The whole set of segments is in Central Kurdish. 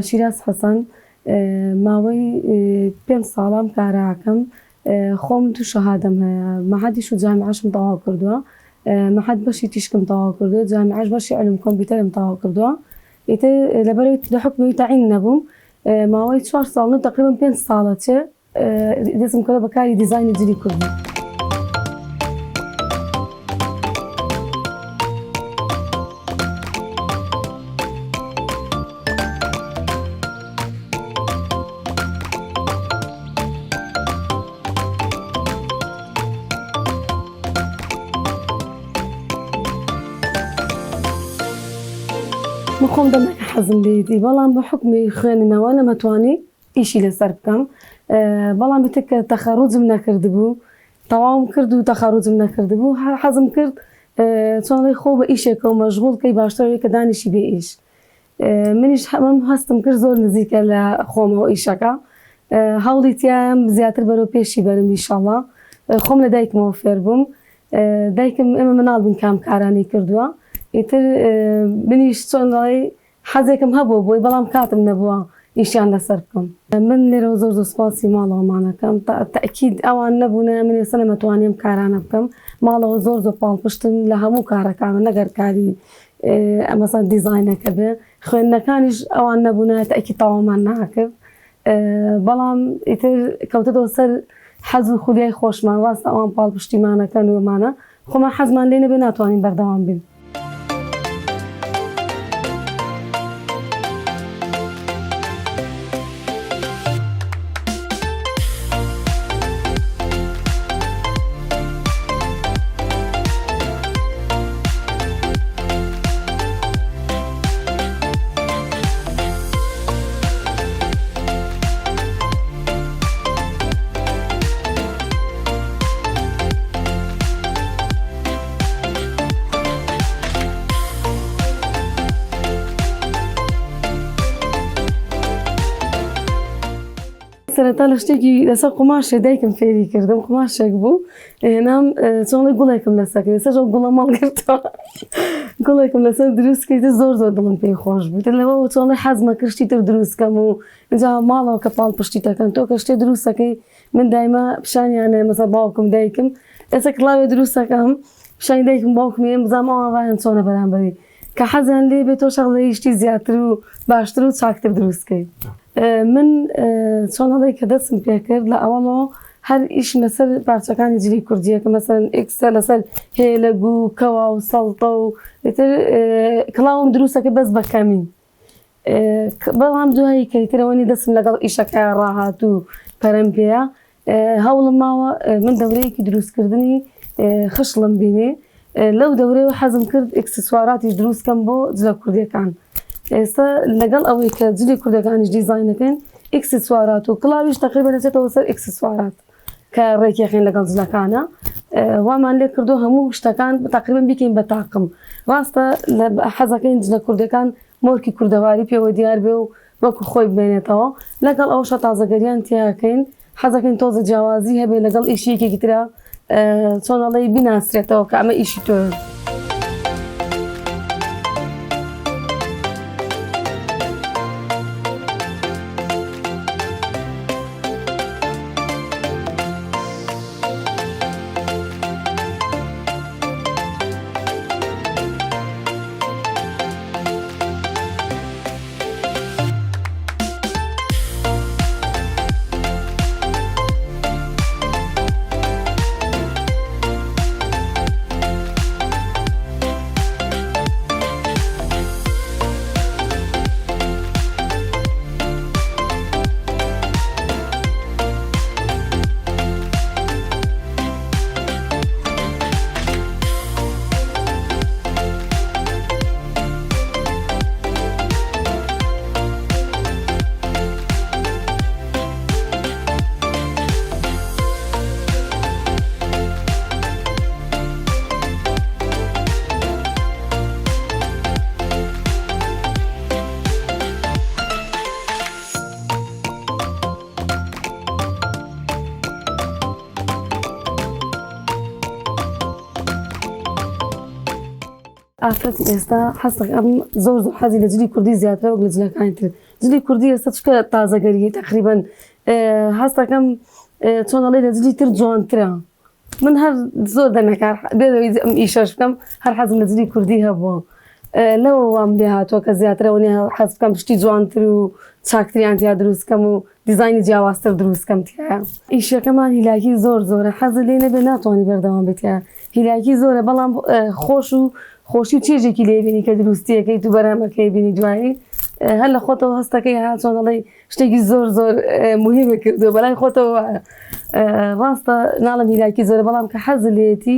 شیراز حەسەن ماوەی 5 ساڵام کاراکەم خۆم تو شەهادەم هەیە مەعهدیش و جامعەشم تەواو کردووە مەعهد بەشی تیشکم تەواو کردووە جامعەش بەشی علوم کۆمپیوتەرم تەواو کردووە ئیتر لەبەرەوەی لە حکمی تەعین نەبووم ماوەی 4 ساڵ تقریبا 5 ساڵە چێ دەستم کردە بەکاری دیزاینی جلی کوردی خۆم دەمەکە حەزم لێتی بەڵام بە حکمی خوێننەوە نەمەتوانی ئیشی لەسەر بکەم بەڵام بتێک کە تەخەڕوجم نەکردبوو تەواوم کرد و تەخەڕوجم نەکردبوو حەزم کرد چۆنڵی خۆ بە ئیشێکەوە مەشغوڵ کەی باشترەوەی کە دانیشی بێ ئیش منیش هەمەم هەستم کرد زۆر نزیکە لە خۆمەوە ئیشەکە هەوڵی تیایم زیاتر بەرەو پێشی بەرم ئینشاڵڵا خۆم لە دایکمەوە فێر بووم دایکم ئێمە مناڵ بوون کام کارانی کردووە ئیتر منیش چۆنڵی حەزێکم هەبوو بۆی بەڵام کاتم نەبووە ئیشیان لەسەر بکەم من لێرەوە زۆر سوپاسی ماڵەوەمانەکەم تەئکید ئەوان نەبوونە من ێستا نەمەتوانیم کارانە بکەم ماڵەوە زۆر پاڵپشتن لە هەموو کارەکانە نەگەر کاری ئەمەسەر دیزاینەکە بێ خوێندنەکانیش ئەوان نەبوونە تەئکید تەواومان ناکرد بەڵام ئیتر کەوتەتەوە سەر حەز و خولیای خۆشمان ڕاستە ئەوان پاڵپشتیمانەکەن ومانە خۆمان حەزمان لێ نەبێ ناتوانین بەردەوام بین سەرەتا لە شتێکی لەسەر قوماشێ دایکم فێری کردم قوماشێک بوو هێنام چۆنڵی گوڵێکم لەسەر کرد سەر گوڵە ماڵ گرتەوە گوڵێکم لەسەر دروست کرد زۆر دڵم پێی خۆش بوو لەوە چۆنڵی حەزمە کرشتی تر دروستکەم و اینجا ماڵەوە کە پاڵ پشتی دەکەن تۆ کە شتێ دروستەکەی من دایما پیشانیانە مەسە باوکم دایکم ئێستا کڵاوێ دروستەکەم پیشانی دایکم باوکم ێم بزانم ئەوان چۆنە بەرامبەری کە حەزیان لێ بێت تۆ شەغڵی شتی زیاتر و باشتر و چاکتر دروستکەی من چۆنەڵی کە دەستم پێ کرد لە ئەوەڵەوە هەر ئیش لەسەر پارچەکانی جلی کوردیە کە مەسەرەن ئێکسە لەسەر هێلەگ و کەوا و سەڵتە و کڵاوم دروستەکە بەس بە کەمی بەڵام دوایی کەیترەوەنی دەستم لەگەڵ ئیشەکە ڕاهات و پەرەم پێەیە هەوڵم ماوە من دەورەیەکی دروستکردنی خشڵم بینێ لەو دەورەوە حەزم کرد ئەکسسواراتیش دروستکەم بۆ جلە کوردیەکان ئێستا لەگەڵ ئەوەی کە جلی کوردەکانیش دیزاینەکەن ئەکسسوارات و کڵاویش تقریبا دەچێتەوە سەر ئەکسسوارات کە ڕێکیەخین لەگەڵ جلەکانە وامان لێ کردو هەموو شتەکان تقریبا بیکەین بە تاقم ڕاستە لە حەزەکەین جلە کوردەکان مۆرکی کوردەواری پێوە دیار بێ و وەکو خۆی بێنێتەوە لەگەڵ ئەوشە تازەگەریان تیاکەین حەزەکەین تۆزە جیاوازی هەبێ لەگەڵ ئیشیەکێکی ترە چۆنەڵی بیناسرێتەوە کە ئەمە ئیشی تۆ ئافرەتی ئێستا حەزەکەم زۆر حەزی لە جلی کوردی زیاترە وەک لە جلەکانی تر جلی کوردی ئێستا چکە تازەگەریە تقریبا هەستەکەم چۆن ئەڵێ لە جلی تر جوانترە من هەر زۆر دەمێکار بێدەوەی ئەم ئیشەش بکەم هەر حەزم لە جلی کوردی هەبووە لەوە وام لێ هاتووە کە زیاترەوە نیە حەز بکەم پشتی جوانتر و چاکتریان تیا دروستکەم و دیزایانی جیاوازتر دروستکەم تایە ئیشەکەمان هیلاکی زۆر زۆرە حەزت لێ نەبێ ناتوانانی بەردەوام بێتە هیلاکی زۆرە بەڵام خۆش و خۆشی و چێژێکی لێ بینی کە دروستیەکەی تو بەرامەکەی بینی دوایی هەر لە خۆتەوە هەستەکەی ها چۆن دەڵێ شتێکی زۆر زۆر مهمە کردو بەلای خۆتەوە ڕاستە ناڵم هیلاکی زۆرە بەڵام کە حەز لێتی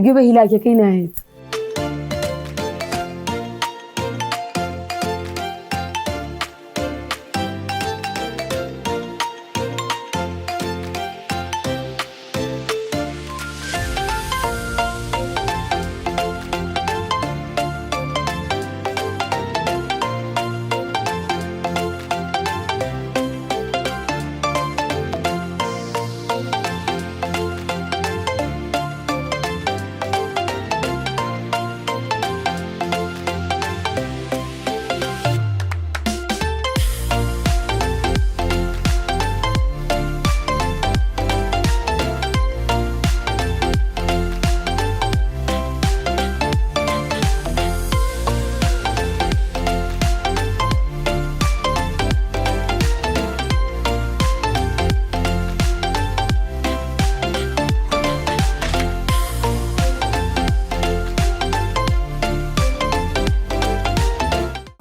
گوێ بە هیلاکەکەی نایێت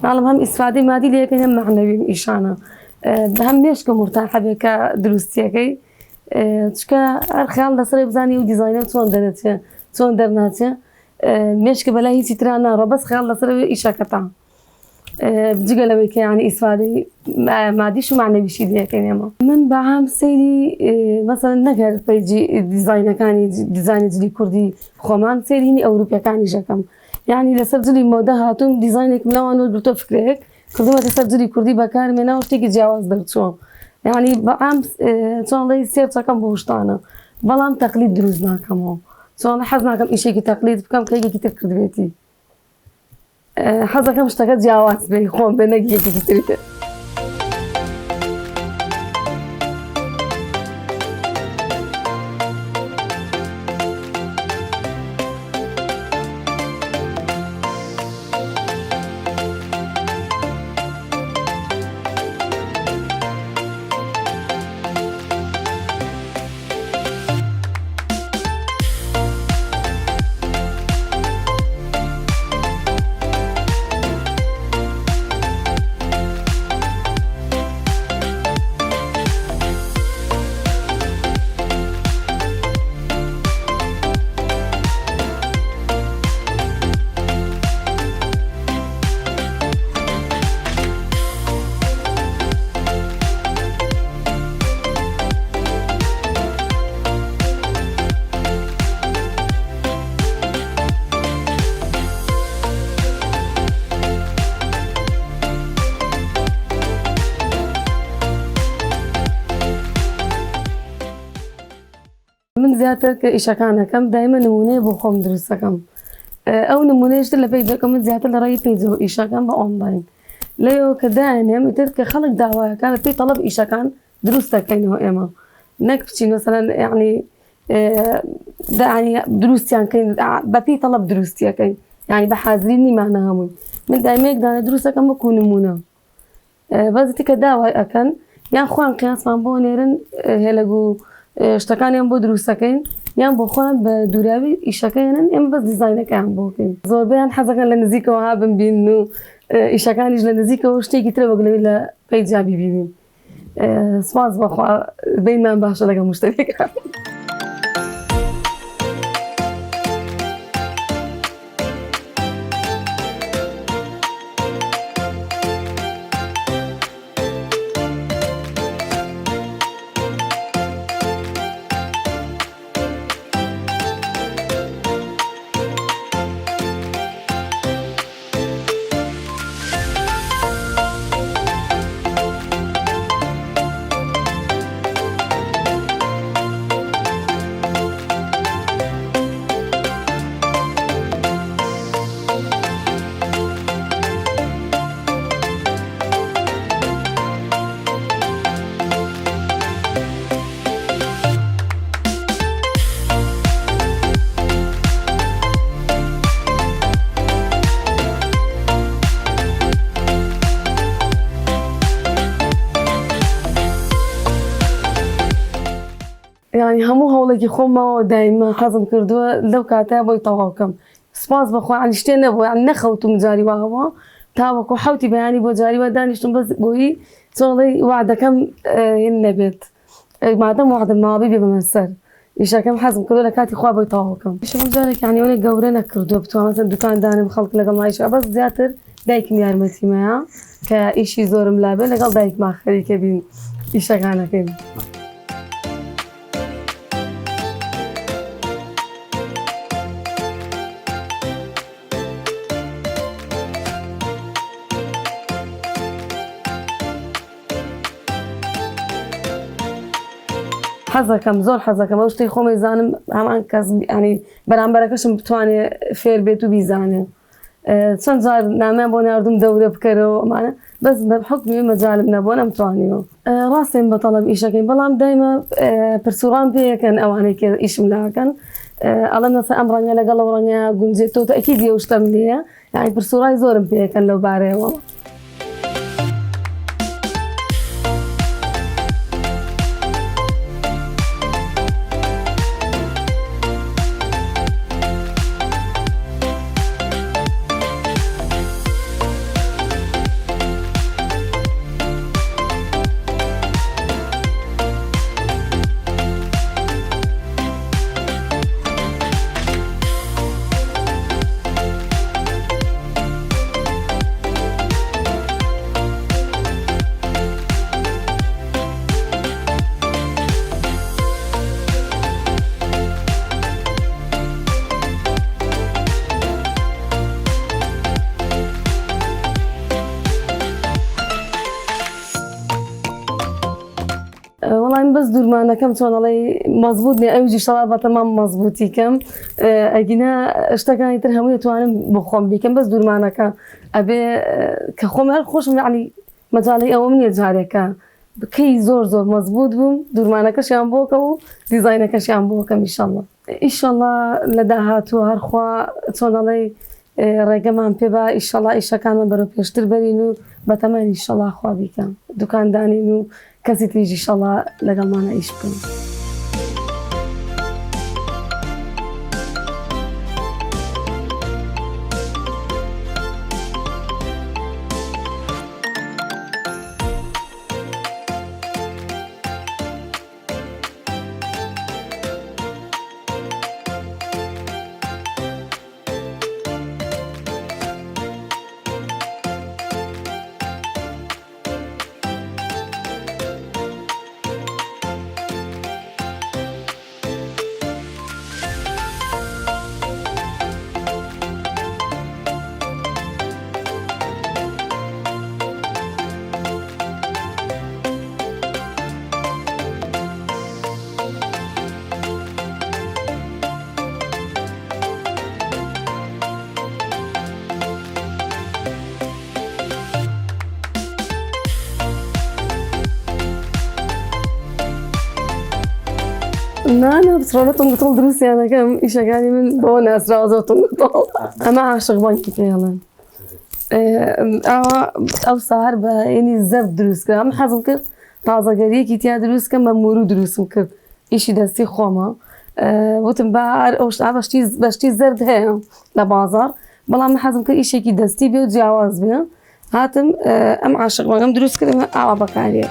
ناڵم هەم ئیسفادەی مادی لە یەکەی هەم مەعنەویم ئیشانە هەم مێشکە مرتاحە بێ کە دروستیەکەی چکە هەر خەیاڵ لەسەر بزانی و دیزاینە چۆن دەرەچێ چۆن دەرناچێ مێشکە بەلای هیچی تران ناڕۆ بەس خەیاڵ لەسەر ئیشەکەتان جگە لەوەی کە یانی ئیسفادەی مادیش و معنەویشی لە یەکەی ئێمە من بەعام سەیری مەسەڵەن نەگەر پەیجی دیزاینەکانی دیزایانی جلی کوردی خۆمان سەیری هینی ئەوروپیەکانی ژەکەم یعنی لەسەر جلی مۆدە هاتووم دیزاینێکم لەوانەوە برتۆ فکرێک کردومەتە سەر جلی کوردی بەکارمێنەوە شتێکی جیاواز دەرچووە یعنی بەعام چۆنڵی سێرچەکەم بۆ شتانە بەڵام تەقلید دروست ناکەمەوە چۆن حەز ناکەم ئیشێکی تەقلید بکەم کە یەکێکی تر کردوێتی حەزەکەم شتەکە جیاواز بێ خۆم بێ نەک یەکێکی تر من زیاتر کە ئیشەکانەکەم دایمە نمونەیە بۆ خۆم دروستەکەم ئەو نمونەیەشتر لە پێیجەکە من زیاتر لە ڕێی پێیجەوە ئیشەکەم بە ئۆنلاین لەوە کە دایانێم ئیتر کە خەڵک داوایەکان لە پێی تەڵەب ئیشەکان دروست دەکەینەوە ئێمە نەک بچین مەسەلەن یعنی دروستیان کەین بە پێی تەڵەب دروستیەکەین یعنی بە حازری نیمانە هەمووی من دایمەیەک دانە دروستەکەم بەکو نمونە بەزی کە داوای ئەکەن یان خۆیان قیاسمان بۆ نێرن هێلەگ و شتەکانیان بۆ دروستەکەین یان بۆ خۆیان بە دووراوی ئیشەکەیانن ئێمە بەس دیزاینەکەیان بۆکەین زۆربیان حەزەکەن لە نزیکەوە ها ببین و ئیشەکانیش لە نزیکەوە شتێکی ترە وەگلەوەی لە پەیجا بیبینین سواز بەخوا بینمان باشە لەگەڵ مشتەریەکان يعني همو هەوڵێکی خۆمەوە دایما حەزم کردووە لەو کاتە بۆی تەواو بکەم سپاس بەخوا عنی شتێ نەبووە یان نەخەوتم جاری واوە تاوەکو حەوتی بەیانی بۆ جاری وا دانیشتم بەس بۆی چۆڵی وعدەکەم نەبێت مادەم وعدم ماوە بێ بەمە سەر ئیشەکەم حەزم کردو لە کاتی خوا بۆی تەواو بکەم ئیشەکەم جارێک یانیوەی گەورە نەکردووە بتوانم مەسەن دوکاندانم خەڵک لەگەڵ مایشە بەس زیاتر دایکم یارمەتیمەیە کە ئیشی زۆرم لابێ لەگەڵ دایکما خەریکە بین ئیشەکانەکەین. حەزەکەم زۆر حەزەکەم ئەو شتەی خۆمەی زانم هەمان کەس ینی بەرامبەرەکەشم بتوانێت فێر بێت و بیزانێ چەند جار نامیان بۆ ناردوم دەورە بکەرەوە ئەمانە بەس بە حکمی مەجالم نەبووە نەمتوانیەوە ڕاستێن بە تەڵەب ئیشەکەین بەڵام دایمە پرسوڕان پێیەکەن ئەوانەی کە ئیشم لاکەن ئەڵەن نەسە ئەم ڕەنگە لەگەڵ ئەو ڕەنگە گونجێتەوە ئەکیدی ئەو شتەم لێیە یعنی پرسوڕای زۆرم پێیەکەن لەو بارەیەوە. والله بس دوورمانەکەم چۆنەڵی مەزبوط نیە ئەوجی شەڵا بەتەمام مەزبوطیکەم ئەگینا شتەکانی تر هەمووی توانم بۆ خۆم بیکەم بەس دوورمانەکە ئەبێ کە خۆم هەر خۆشم ینی مەجاڵی ئەوەم نییە جارێکە بکەی زۆر زۆر مەزبوط بووم دوورمانەکەشیان بۆکە و دیزاینەکەشیان بۆکەم ئیشەڵڵا ئیشەڵڵا لە داهاتووە هەرخوا چۆنەڵی ڕێگەمان پێ بە ئیشەڵڵا ئیشەکانمان بەرەو پێشتر بەرین و بەتەمەنی ئیشەڵڵا خوا بیکەم دوکاندانین و کەسی تریژی ئیشەڵڵا لەگەڵمانە ئیش بکەین. نانا بصراحة قطول دروسي أنا كم إيش يعني من بونا أسرع زوتهم قطول أما عاشق بانكي فعلا أو سهر يعني زرد دروس كم أما حزم كر تازة قرية كي تيا دروس كم بمورو دروس مكر إيشي دستي خوما وتم بار أوش بشتي زرد هي لبازار بلا ما حزم كر إيشي كي دستي بيو جواز بيو هاتم أم عاشق بانكم دروس كر أو بكاريات.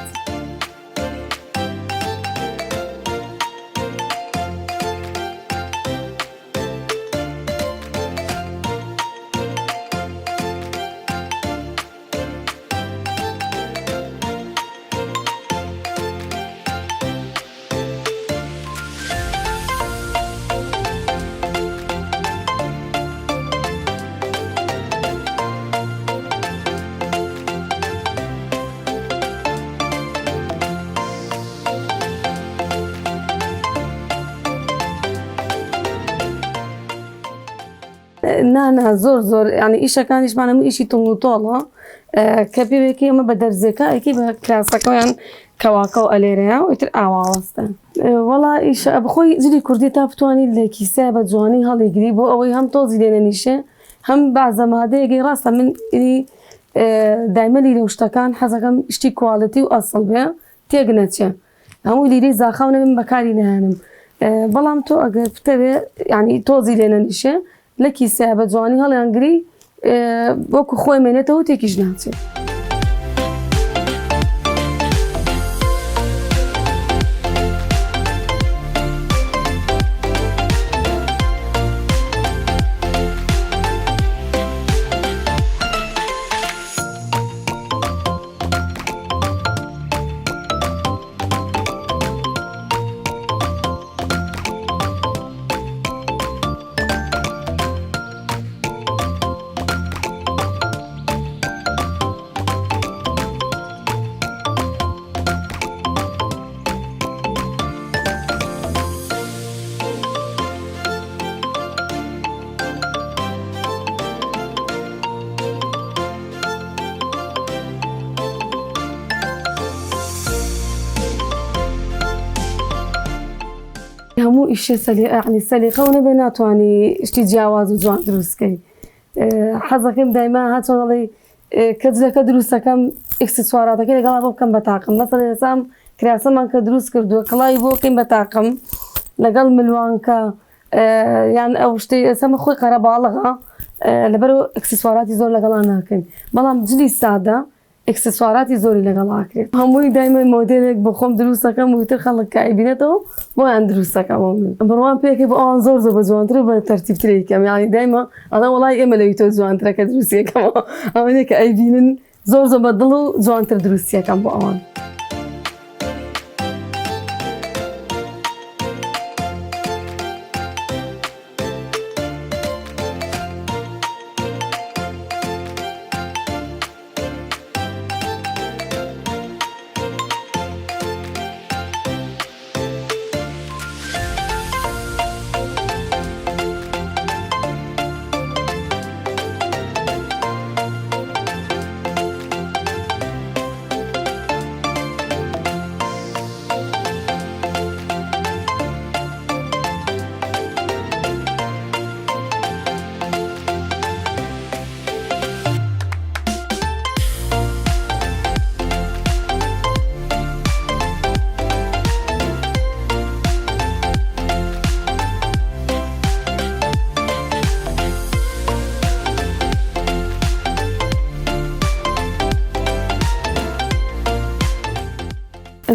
نانا زۆر ینی ئیشەکانیشمانە ئیشی تونگ و تۆڵە کە پێوێکی ئەمە بە دەرزەکە ئەکی بە کراسەکەیان کەواکە و ئەلێرەیە و ئیتر ئاواوەستە وەڵا ئیشە بخۆی زیری کوردی تا بتوانیت لە کیسە بە جوانی هەڵیگری بۆ ئەوەی هەم تۆزی لێنەنیشێ هەم بازەمادەیەگەی ڕاستە من دایمە لیرە شتەکان حەزەکەم شتی کواڵەتی و ئەسڵ بێ تێک نەچێ هەموو لیرەی زاخاونە من بەکاری نەهێنم بەڵام تۆ ئەگەر بتەوێ یعنی تۆزی لێ نەنیشێ لە کیسەیە بە جوانی هەڵیانگری وەکو خۆی مێنێتەوە تێکیش ناچێت. هەموو ئیشە یعنی سەلیقە و نەبێ ناتوانانی شتی جیاواز و جوان دروستکەی حەزەکەم دایما هاتۆڵی کە جلەکە دروستەکەم ئەکسسواراتەکەی لەگەڵا بۆ بکەم بە تاقم مەسەڵەن ئێسام کراسەمان کە دروست کردووە کڵاوی بۆ بکەین بە تاقم لەگەڵ ملوانکە یان ئەو شتەی ئێسامە خۆی قەرەباڵغا لەبەرەوە ئەکسسواراتی زۆر لەگەڵا ناکەین بەڵام جلی سادە ئەکسسواراتی زۆری لەگەڵاکرێت هەمووی دایمە مۆدێلێک بۆ خۆم دروستەکەم وتر خەڵک کە ئەیبینێتەوە بۆیان دروستەکەم من بڕوان پێکێ بۆ ئەوان زۆر زۆر بە جوانتر بە تەرتیبترێکم یانی دایمە ئەڵێ وڵای ئێمە لەوی تۆ جوانترەکە دروستیەکەمەوە ئەوانەیە کە ئەیبینن زۆر زۆر بە دڵ و جوانتر دروستیەکەم بۆ ئەوان.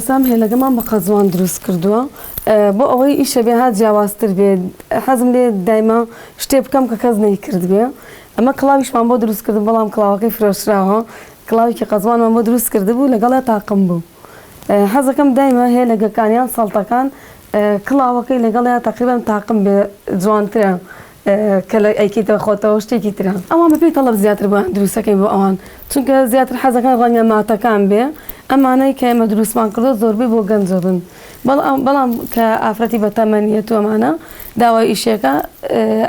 ئێسام هێلەکەمان بە قەزوان دروست کردووە بۆ ئەوەی ئیشە بێ هات جیاوازتر بێت حەزم لێ دایما شتێ بکەم کە کەس نەیکرد بێ ئەمە کڵاویشمان بۆ دروست کردن بەڵام کڵاوەکەی فرۆشراوە کڵاوێکی قەزوانمان بۆ دروست کرده بوو لەگەڵا تاقم بوو حەزەکەم دایما هێلەگەکانیان ساڵتەکان کڵاوەکەی لەگەڵیا تقریبان تاقم بێ جوانترە کە لە ئەیکیتە خۆتەوە شتێکی ترە ئەوان بەپێی تەڵەب زیاتر بۆیان دروستەکەی بۆ ئەوان چونکە زیاتر حەزەکان ڕەنگە ماتەکان بێ ئەمانەی کە ئێمە دروستمان کردو زۆربەی بۆ گەنجە بن بەڵام کە ئافرەتی بە تەمەنیەت و ئەمانە داوای ئیشێکە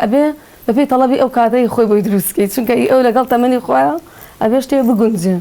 ئەبێ بەپێی تەڵەبی ئەو کاتەی خۆی بۆی دروستکەیت چونکە ئەو لەگەڵ تەمەنی خۆیە ئەبێ شتێ بگونجێ.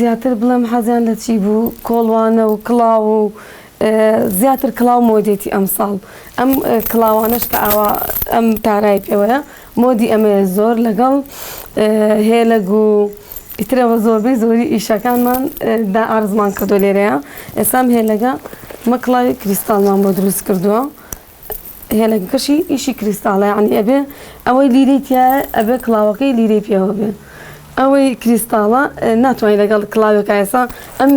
زیاتر بڵێم حەزیان لە چی بوو کۆڵوانە و کڵاو و زیاتر کڵاو مۆدێتی ئەمساڵ ئەم کڵاوانەش کە ئاوا ئەم تارای پێوەیە مۆدی ئەمەیە زۆر لەگەڵ هێلەگ و ئیترەوە زۆربەی زۆری ئیشەکانمان دا ئارزمان کردو لێرەیە ئێسام هێلەگە مە کڵاوی کریستاڵمان بۆ دروست کردووە هێلەگەکەشی ئیشی کریستاڵە یعنی ئەبێ ئەوەی لیرەی تایە ئەبێ کڵاوەکەی لیرەی پێوە بێ ئەوەی کریستاڵە ناتوانین لەگەڵ کڵاوێکە ئێستا ئەم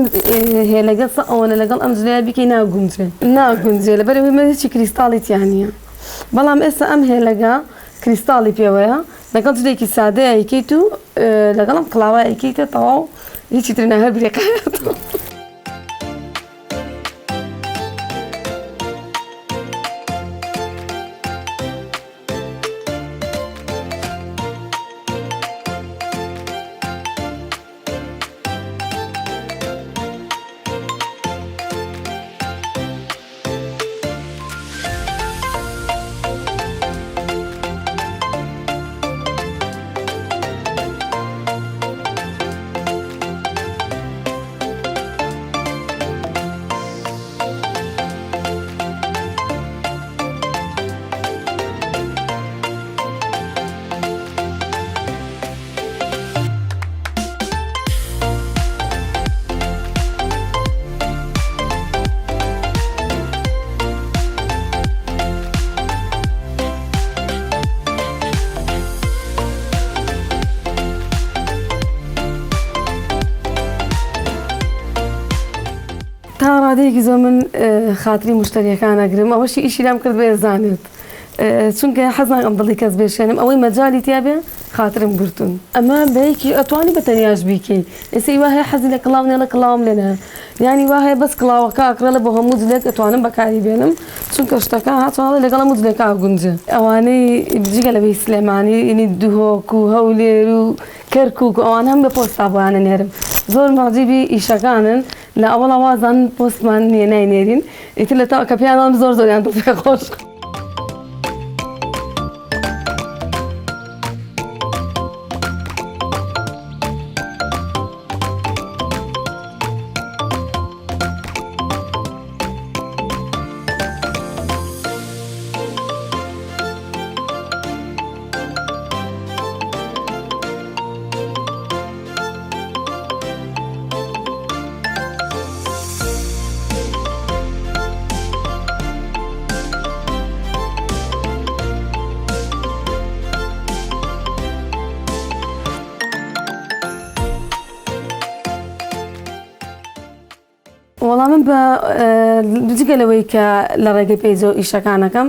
هێلەگە ئەوەنە لەگەڵ ئەم جلەیە بکەی ناگونجێ لەبەرەوەی هیچی کریستاڵی تیان نییە بەڵام ئێستا ئەم هێلەگە کریستاڵی پێوەیە لەگەڵ جلێکی سادەیە ئەیکەیت و لەگەڵم قڵاوە ئەیکەیتە تەواو هیچی تر ناهێ برێقایەتەوە. تا ڕادەیەکی زۆر من خاتری مشتریەکان ئەگرم ئەوەشی ئیشی لام کرد بێ زانێت چونکە حەزان ئەم دڵی کەس بێشێنم ئەوەی مەجالی تیا بێ خاترم گرتون ئەمە بەیەکی ئەتوانی بە تەنیاش بیکەی ئێستا وا هەیە حەزی لە کڵاو نێڵە کڵاوم لێنە یانی وا هەیە بەس کڵاوەکە ئەکرە لە بۆ هەموو جلێک ئەتوانم بەکاری بێنم چونکە شتەکە هاتوانڵێ لەگەڵ هەموو جلێکا گونجە ئەوانەی بجگە لەبەی سلێمانی ئینی دوهۆک و هەولێر و کەرکووک ئەوان هەم بە پۆستا بۆیانە نێرم زۆر مەعجیبی ئیشەکانن لە ئەوڵا وازان پۆستمان نییە ناینێرین ئیتر لە کە پیانان زۆر زۆریان پێ خۆش. وەڵام من بە جگە لەوەی کە لە ڕێگەی پێیجە و ئیشەکانەکەم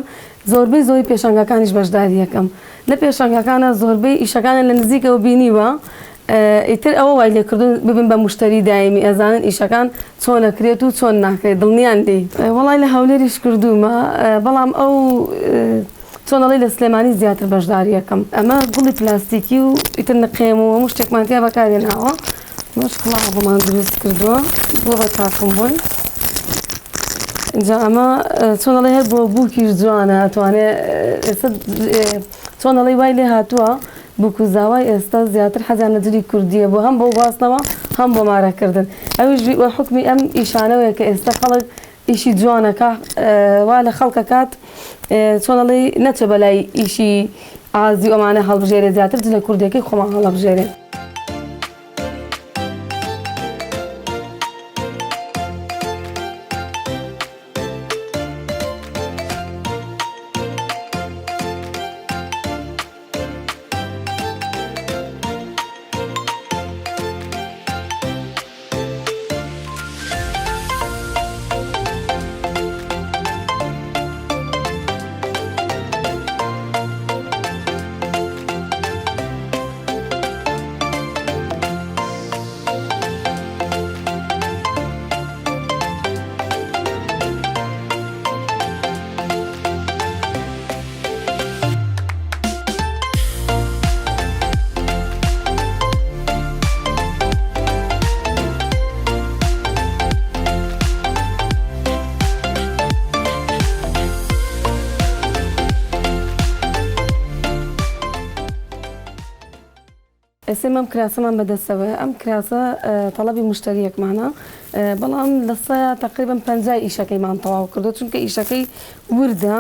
زۆربەی زۆری پێشەنگەکانیش بەشداری یەکەم لە پێشەنگەکانە زۆربەی ئیشەکانە لە نزیکەوە بینیوە ئیتر ئەوە وای لێکردن ببن بە مشتری دایمی ئەزانن ئیشەکان چۆن ئەکرێت و چۆن ناکرێت دڵنیان لێ وەڵای لە هەولێریش کردومە بەڵام ئەو چۆنەڵی لە سلێمانی زیاتر بەشداری یەکەم ئەمە گوڵی پلاستیکی و ئیتر نەقێم و هەموو شتێکمانتیا بەکارێناوە مش کڵاو بۆمان دروست کردووە بۆ بە تاقم بوون اینجا ئەمە چۆنەڵی هەر بۆ بووکیش جوانە ئەتوانێت ئێستا چۆنەڵی وای لێ هاتووە بووک و زاوای ئێستا زیاتر حەزیان لە جلی کوردیە بۆ هەم بۆ گواستنەوە هەم بۆ مارەکردن ئەویش وە حکمی ئەم ئیشانەوەیە کە ئێستا خەڵک ئیشی جوانەکە وا لە خەڵکە کات چۆنەڵی نەچە بەلای ئیشی ئازی ئەمانە هەڵبژێرێ زیاتر جلە کوردیەکەی خۆمان هەڵەبژێرێ. ئێسێم ئەم کراسەمان بەدەستەوەی ئەم کراسە تەڵەبی مشتریەکمانە بەڵام لە سەیە تقریبا 50 ئیشەکەیمان تەواو کردو چونکە ئیشەکەی وردە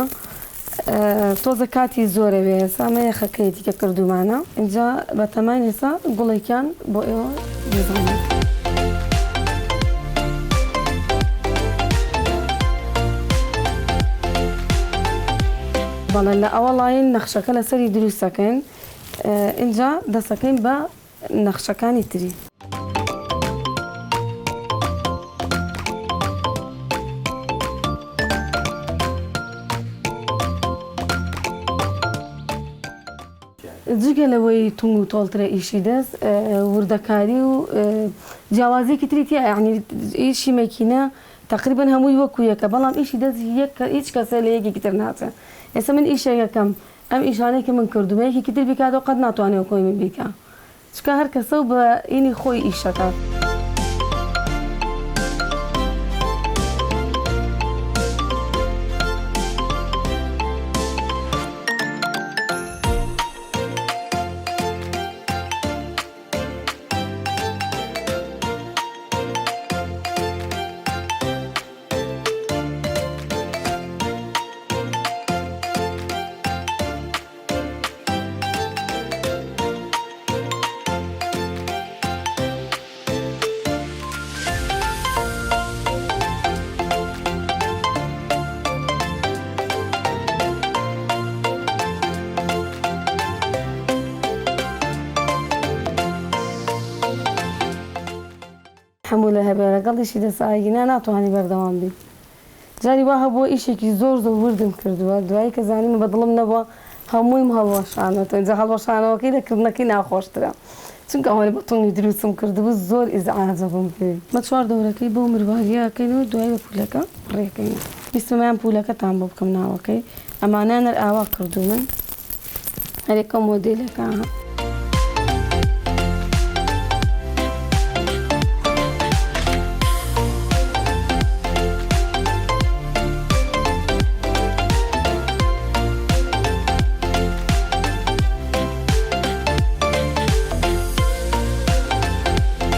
تۆزە کاتی زۆرەوێ سامە یەخەکەیەتی کە کردومانە اینجا بە تەمای ئێستا گوڵێکیان بۆ ئێوە دەزانێت. بەڵێ لە ئەوەڵاین نەخشەکە لەسەری دروستەکەین اینجا دەستەکەین بە نەخشەکانی تری. جگە لەوەی تونگ و تۆڵترە ئیشی دەست وردەکاری و جیاوازێکی تری تیا یعنی ئیشی مەکینە تقریبا هەمووی وەکو یەکە بەڵام ئیشی دەست هیچ کەسە لە یەکێکی تر ناچێت ئێستا من ئیشێکەکەم ئەم ئیشانەی کە من کردومە یەکێکی تر بیکاتەوە قەت ناتوانێت خۆی من بیکە چکە هەر کەسە و بە ئینی خۆی ئیشەکە حموله هەبێ لەگەڵیشی دەسایگینا ناتوانانی بەردەوام بی جاری وا هەبووە ئیشێکی زۆر وردم کردووە دوایی کە زانیم بە دڵم نەبووە هەموویم هەڵوەشانەوە جا هەڵوەشانەوەکەی لەکردنەکەی ناخۆشترە چونکە ئەوەی بە تونگی دروستم کردبوو زۆر ئیزعاجە بووم پێ مە چوار دەورەکەی بۆ مروواریەکەینەوە دوای بە پولەکە ڕێکەین بیستمەیان پولەکەتان بۆ بکەم ناوەکەی ئەمانە نەر ئاوا کردو من هەرێکە مۆدێلەکە